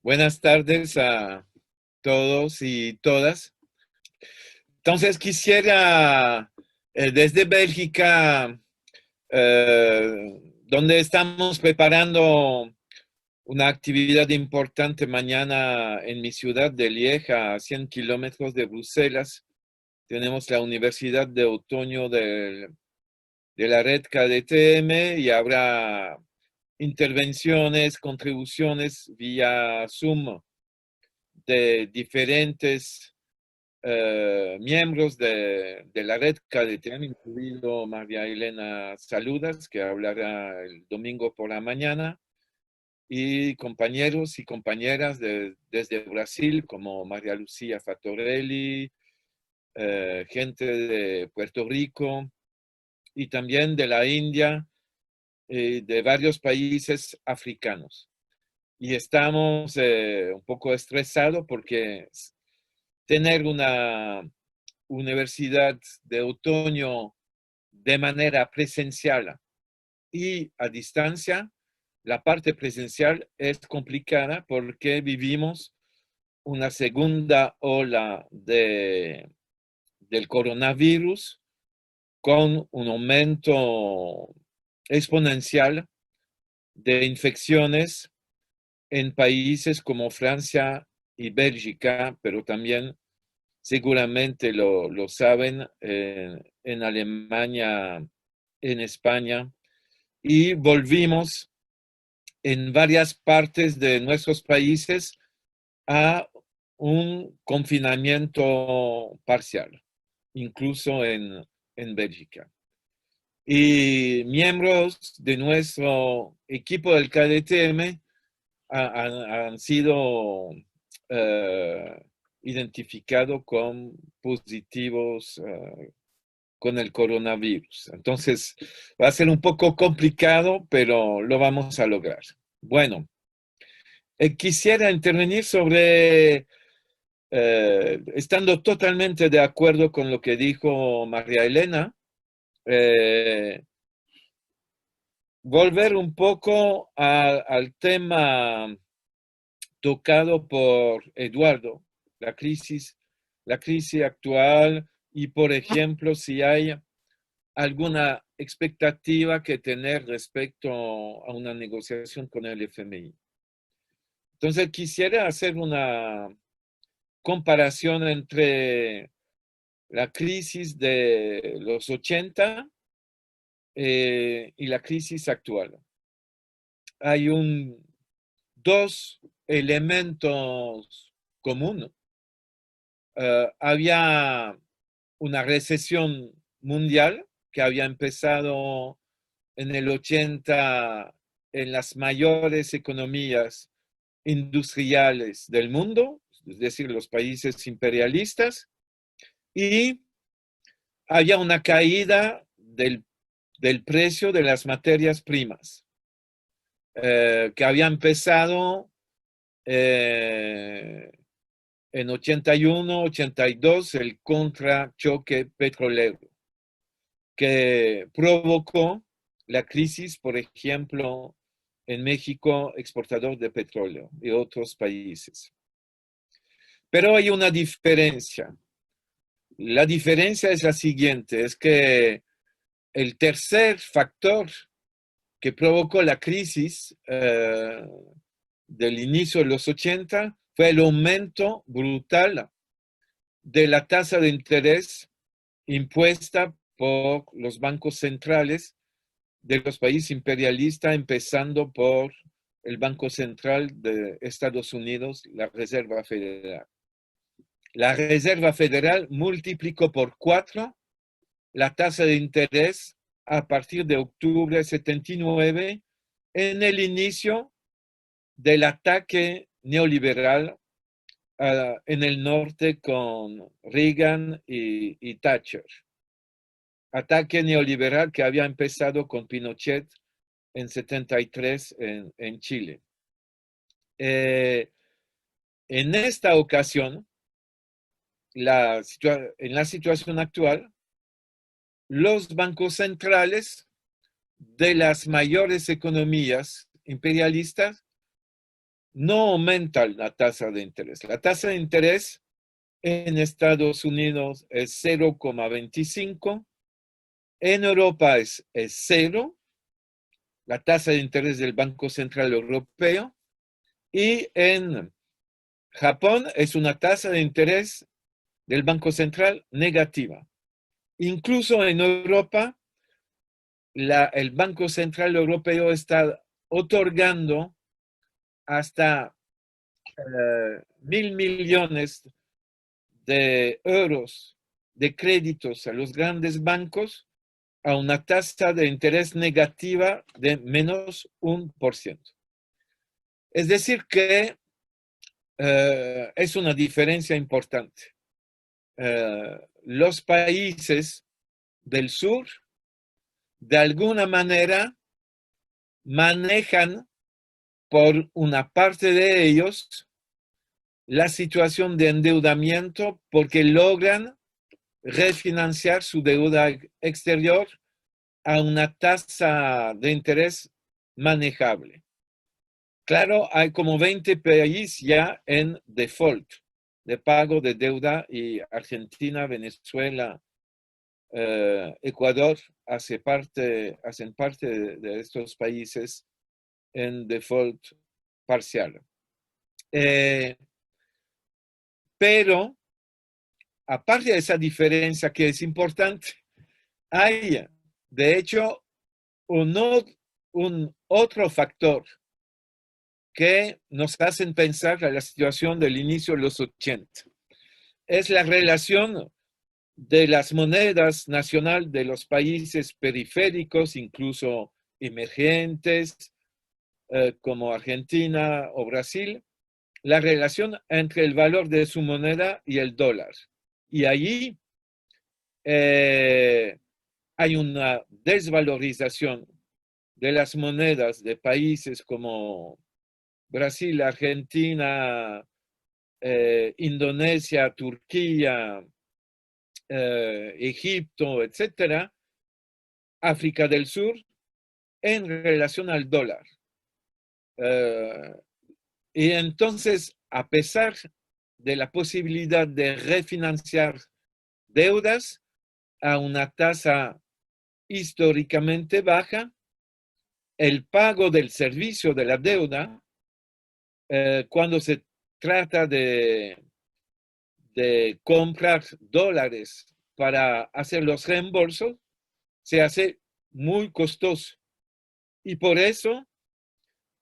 Buenas tardes a todos y todas. Entonces quisiera desde Bélgica, donde estamos preparando una actividad importante mañana en mi ciudad de Lieja, a 100 kilómetros de Bruselas. Tenemos la Universidad de Otoño de la red KDTM y habrá intervenciones, contribuciones vía Zoom de diferentes miembros de la red KDTM, incluido María Elena Saludas, que hablará el domingo por la mañana, y compañeros y compañeras desde Brasil, como María Lucía Fatorelli, gente de Puerto Rico y también de la India y de varios países africanos. Y estamos un poco estresados porque tener una universidad de otoño de manera presencial y a distancia, la parte presencial es complicada porque vivimos una segunda ola del coronavirus con un aumento exponencial de infecciones en países como Francia y Bélgica, pero también seguramente lo saben en Alemania, en España, y volvimos en varias partes de nuestros países a un confinamiento parcial, incluso en Bélgica. Y miembros de nuestro equipo del KDTM han sido eh, identificados con positivos con el coronavirus. Entonces, va a ser un poco complicado, pero lo vamos a lograr. Bueno, quisiera intervenir sobre, estando totalmente de acuerdo con lo que dijo María Elena, eh, volver un poco al tema tocado por Eduardo, la crisis actual y, por ejemplo, si hay alguna expectativa que tener respecto a una negociación con el FMI. Entonces, quisiera hacer una comparación entre la crisis de los 80 y la crisis actual. Hay dos elementos comunes. Había una recesión mundial que había empezado en el 80 en las mayores economías industriales del mundo, es decir, los países imperialistas, y había una caída del precio de las materias primas, que había empezado en 81, 82, el contrachoque petrolero, que provocó la crisis, por ejemplo, en México, exportador de petróleo y otros países. Pero hay una diferencia. La diferencia es la siguiente, es que el tercer factor que provocó la crisis del inicio de los 80 fue el aumento brutal de la tasa de interés impuesta por los bancos centrales de los países imperialistas, empezando por el Banco Central de Estados Unidos, la Reserva Federal. La Reserva Federal multiplicó por 4 la tasa de interés a partir de octubre de 79 en el inicio del ataque neoliberal en el norte con Reagan y Thatcher. Ataque neoliberal que había empezado con Pinochet en 73 en Chile. En esta ocasión, en la situación actual, los bancos centrales de las mayores economías imperialistas no aumenta la tasa de interés. La tasa de interés en Estados Unidos es 0,25, en Europa es 0, la tasa de interés del Banco Central Europeo, y en Japón es una tasa de interés del Banco Central negativa. Incluso en Europa, el Banco Central Europeo está otorgando hasta 1.000 millones de euros de créditos a los grandes bancos a una tasa de interés negativa de menos 1%. Es decir que es una diferencia importante. Los países del sur, de alguna manera, manejan por una parte de ellos la situación de endeudamiento porque logran refinanciar su deuda exterior a una tasa de interés manejable. Claro, hay como 20 países ya en default de pago de deuda y Argentina, Venezuela, Ecuador hacen parte de estos países en default parcial. Pero, aparte de esa diferencia que es importante, hay, de hecho, un otro factor que nos hacen pensar a la situación del inicio de los 80. Es la relación de las monedas nacionales de los países periféricos, incluso emergentes, como Argentina o Brasil, la relación entre el valor de su moneda y el dólar. Y allí hay una desvalorización de las monedas de países como Brasil, Argentina, Indonesia, Turquía, Egipto, etcétera, África del Sur, en relación al dólar. Y entonces, a pesar de la posibilidad de refinanciar deudas a una tasa históricamente baja, el pago del servicio de la deuda, cuando se trata de comprar dólares para hacer los reembolsos, se hace muy costoso. Y por eso,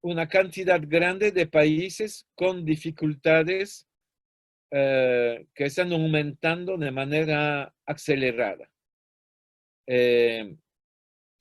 una cantidad grande de países con dificultades que están aumentando de manera acelerada.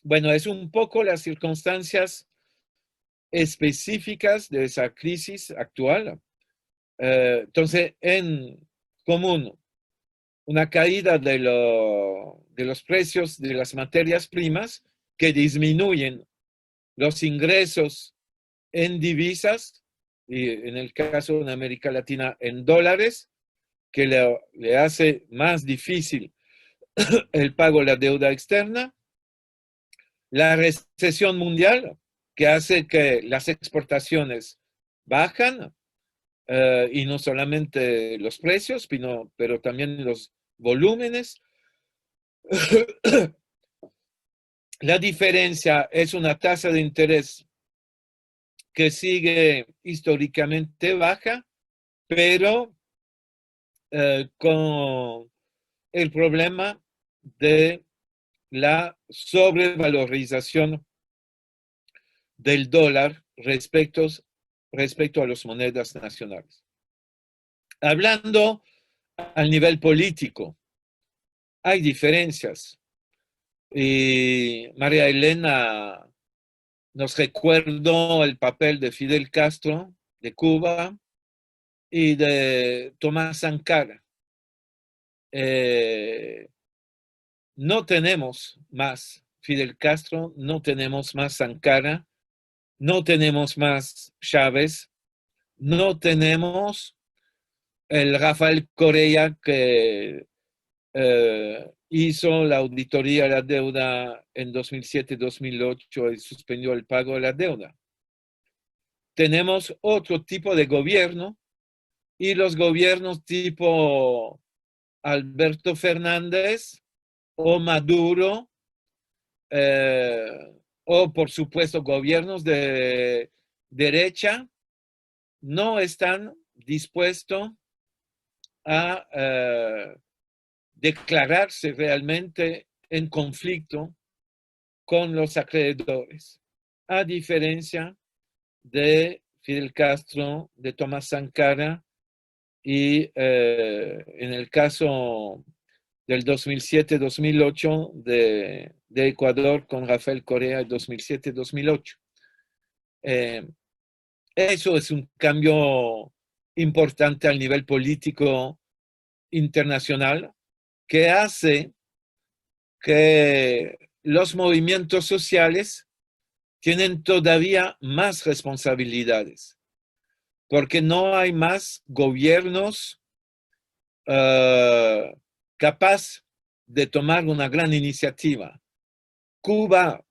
Bueno, es un poco las circunstancias específicas de esa crisis actual. Entonces, en común, una caída de los precios de las materias primas que disminuyen los ingresos en divisas, y en el caso de América Latina en dólares, que le hace más difícil el pago de la deuda externa, la recesión mundial, que hace que las exportaciones bajan, y no solamente los precios, pero también los volúmenes. La diferencia es una tasa de interés que sigue históricamente baja, pero con el problema de la sobrevalorización del dólar respecto a las monedas nacionales. Hablando al nivel político, hay diferencias. Y María Elena nos recuerdó el papel de Fidel Castro de Cuba y de Tomás Sankara. No tenemos más Fidel Castro, no tenemos más Sankara, no tenemos más Chávez, no tenemos el Rafael Correa que hizo la auditoría de la deuda en 2007-2008 y suspendió el pago de la deuda. tenemos otro tipo de gobierno y los gobiernos tipo Alberto Fernández o Maduro, o por supuesto gobiernos de derecha, no están dispuestos a declararse realmente en conflicto con los acreedores, a diferencia de Fidel Castro, de Tomás Sankara y en el caso del 2007-2008 de Ecuador con Rafael Correa en 2007-2008. Eso es un cambio importante al nivel político internacional que hace que los movimientos sociales tienen todavía más responsabilidades, porque no hay más gobiernos capaz de tomar una gran iniciativa. Cuba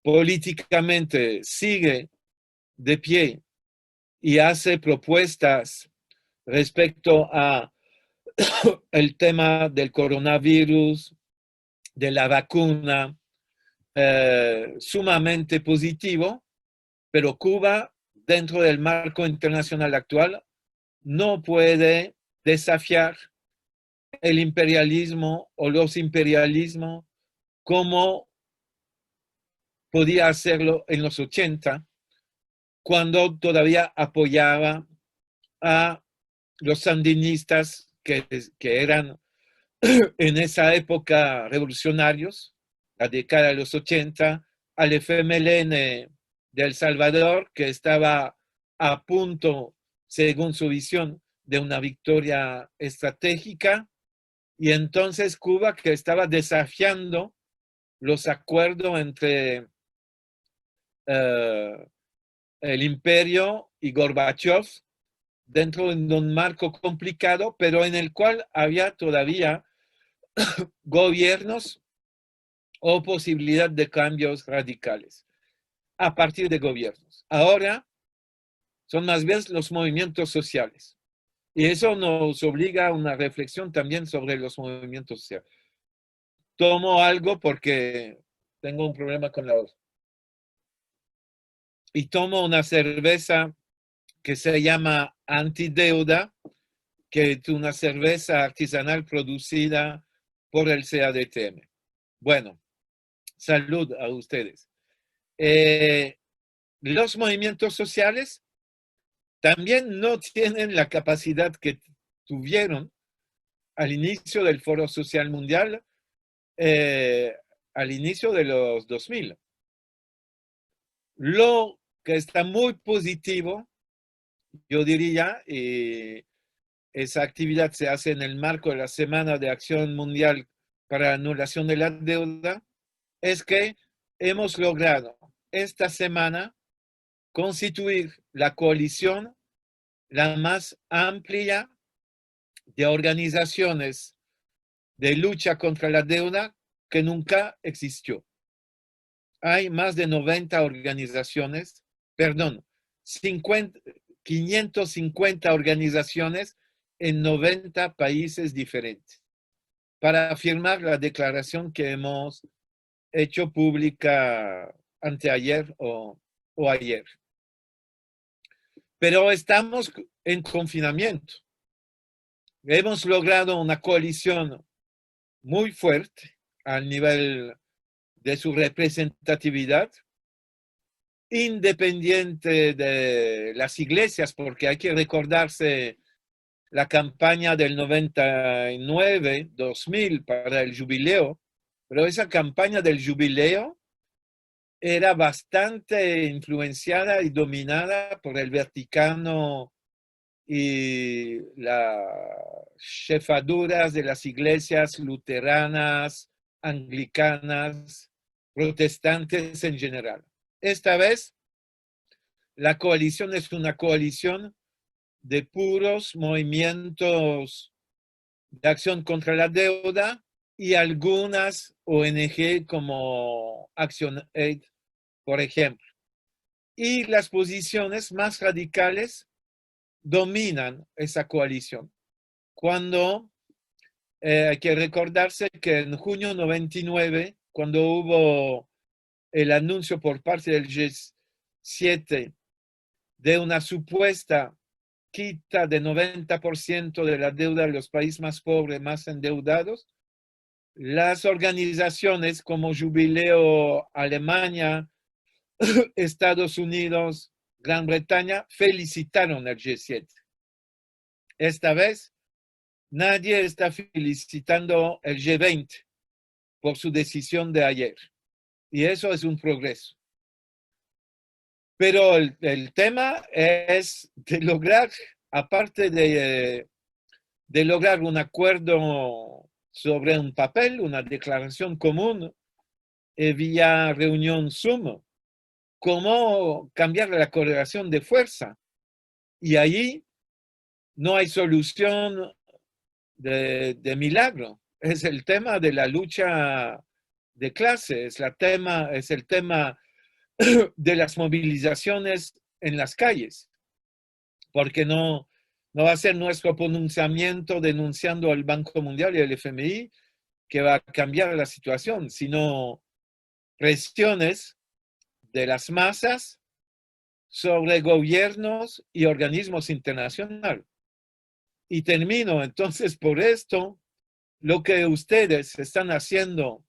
políticamente sigue de pie y hace propuestas respecto a el tema del coronavirus, de la vacuna, sumamente positivo, pero Cuba, dentro del marco internacional actual, no puede desafiar el imperialismo o los imperialismos como podía hacerlo en los 80, cuando todavía apoyaba a los sandinistas que eran en esa época revolucionarios, la década de los 80, al FMLN de El Salvador, que estaba a punto, según su visión, de una victoria estratégica, y entonces Cuba, que estaba desafiando los acuerdos entre el imperio y Gorbachev, dentro de un marco complicado, pero en el cual había todavía gobiernos o posibilidad de cambios radicales a partir de gobiernos. Ahora son más bien los movimientos sociales. Y eso nos obliga a una reflexión también sobre los movimientos sociales. Tomo algo porque tengo un problema con la voz. Y tomo una cerveza que se llama Antideuda, que es una cerveza artesanal producida por el CADTM. Bueno, salud a ustedes. Los movimientos sociales también no tienen la capacidad que tuvieron al inicio del Foro Social Mundial, al inicio de los 2000. Lo que está muy positivo, yo diría, esa actividad se hace en el marco de la Semana de Acción Mundial para la Anulación de la Deuda, es que hemos logrado esta semana constituir la coalición la más amplia de organizaciones de lucha contra la deuda que nunca existió. Hay más de 90 organizaciones, perdón, 550 organizaciones en 90 países diferentes para firmar la declaración que hemos hecho pública anteayer o ayer. Pero estamos en confinamiento. Hemos logrado una coalición muy fuerte al nivel de su representatividad, independiente de las iglesias, porque hay que recordarse la campaña del 99, 2000 para el jubileo, pero esa campaña del jubileo era bastante influenciada y dominada por el Vaticano y las jefaduras de las iglesias luteranas, anglicanas, protestantes en general. Esta vez, la coalición es una coalición de puros movimientos de acción contra la deuda y algunas ONG como Action Aid, por ejemplo. y las posiciones más radicales dominan esa coalición. Cuando hay que recordarse que en junio 99, cuando hubo el anuncio por parte del G7 de una supuesta quita de 90% de la deuda de los países más pobres, más endeudados, las organizaciones como Jubileo Alemania, Estados Unidos, Gran Bretaña, felicitaron al G7. Esta vez, nadie está felicitando el G20 por su decisión de ayer. Y eso es un progreso. Pero el tema es de lograr, aparte de lograr un acuerdo sobre un papel, una declaración común vía reunión Zoom, cómo cambiar la correlación de fuerza. Y ahí no hay solución de milagro. Es el tema de la lucha de clases, es el tema de las movilizaciones en las calles, porque no va a ser nuestro pronunciamiento denunciando al Banco Mundial y al FMI que va a cambiar la situación, sino presiones de las masas sobre gobiernos y organismos internacionales. Y termino entonces por esto, lo que ustedes están haciendo,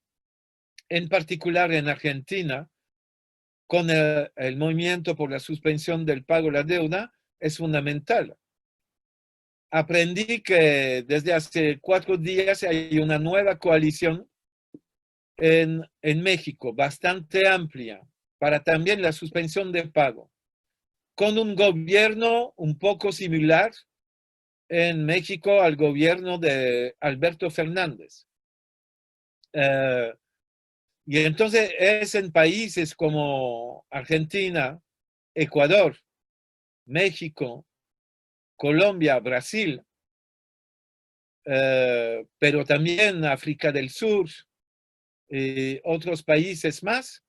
en particular en Argentina, con el movimiento por la suspensión del pago de la deuda, es fundamental. Aprendí que desde hace 4 días hay una nueva coalición en México, bastante amplia, para también la suspensión del pago, con un gobierno un poco similar en México al gobierno de Alberto Fernández. Y entonces es en países como Argentina, Ecuador, México, Colombia, Brasil, pero también África del Sur y otros países más,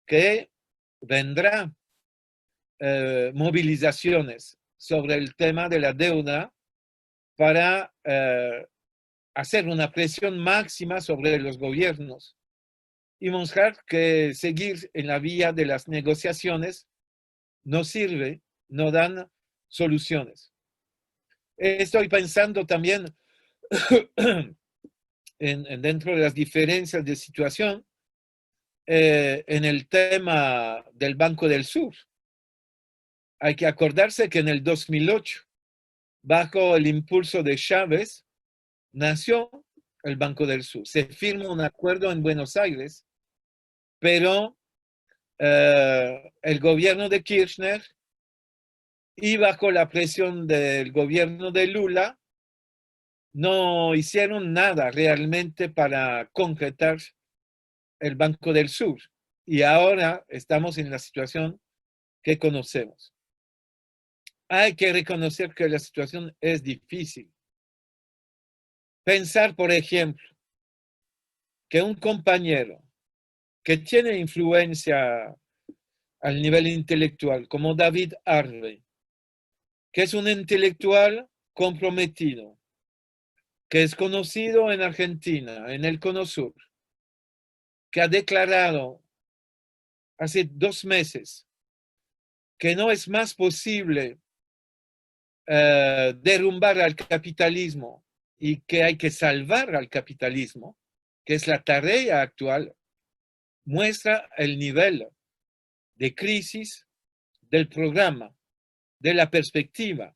que vendrán movilizaciones sobre el tema de la deuda para hacer una presión máxima sobre los gobiernos y mostrar que seguir en la vía de las negociaciones no sirve, no dan soluciones. Estoy pensando también dentro de las diferencias de situación en el tema del Banco del Sur. Hay que acordarse que en el 2008, bajo el impulso de Chávez, nació el Banco del Sur. Se firmó un acuerdo en Buenos Aires, pero el gobierno de Kirchner y bajo la presión del gobierno de Lula no hicieron nada realmente para concretar el Banco del Sur. Y ahora estamos en la situación que conocemos. Hay que reconocer que la situación es difícil. Pensar, por ejemplo, que un compañero que tiene influencia al nivel intelectual, como David Harvey, que es un intelectual comprometido, que es conocido en Argentina, en el Cono Sur, que ha declarado hace 2 meses que no es más posible derrumbar al capitalismo y que hay que salvar al capitalismo, que es la tarea actual, muestra el nivel de crisis del programa, de la perspectiva.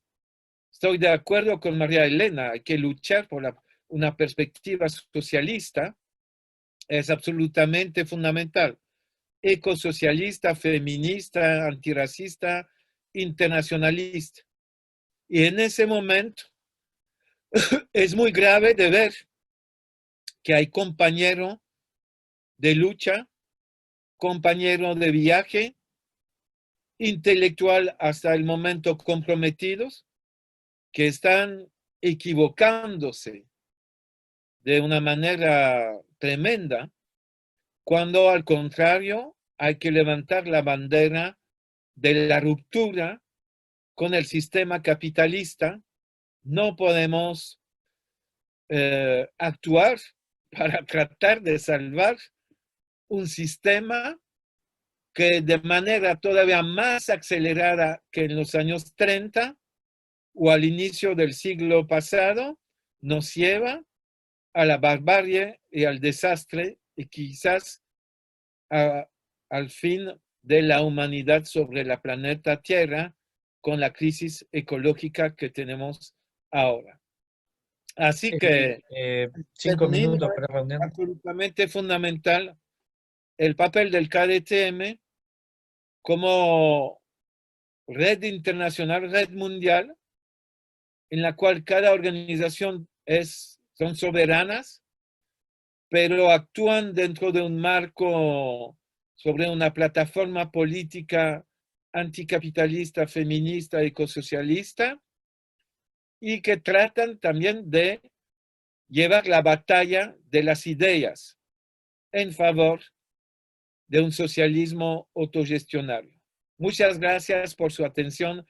Estoy de acuerdo con María Elena, hay que luchar por una perspectiva socialista, es absolutamente fundamental. Ecosocialista, feminista, antirracista, internacionalista. Y en ese momento es muy grave de ver que hay compañero de lucha, compañero de viaje, intelectual hasta el momento comprometidos, que están equivocándose de una manera tremenda, cuando al contrario hay que levantar la bandera de la ruptura con el sistema capitalista, no podemos actuar para tratar de salvar un sistema que de manera todavía más acelerada que en los años 30 o al inicio del siglo pasado nos lleva a la barbarie y al desastre y quizás al fin de la humanidad sobre la planeta Tierra con la crisis ecológica que tenemos ahora. Así que 5 minutos para reunión. absolutamente fundamental el papel del KDTM como red internacional, red mundial, en la cual cada organización son soberanas, pero actúan dentro de un marco sobre una plataforma política anticapitalista, feminista, ecosocialista, y que tratan también de llevar la batalla de las ideas en favor de un socialismo autogestionario. Muchas gracias por su atención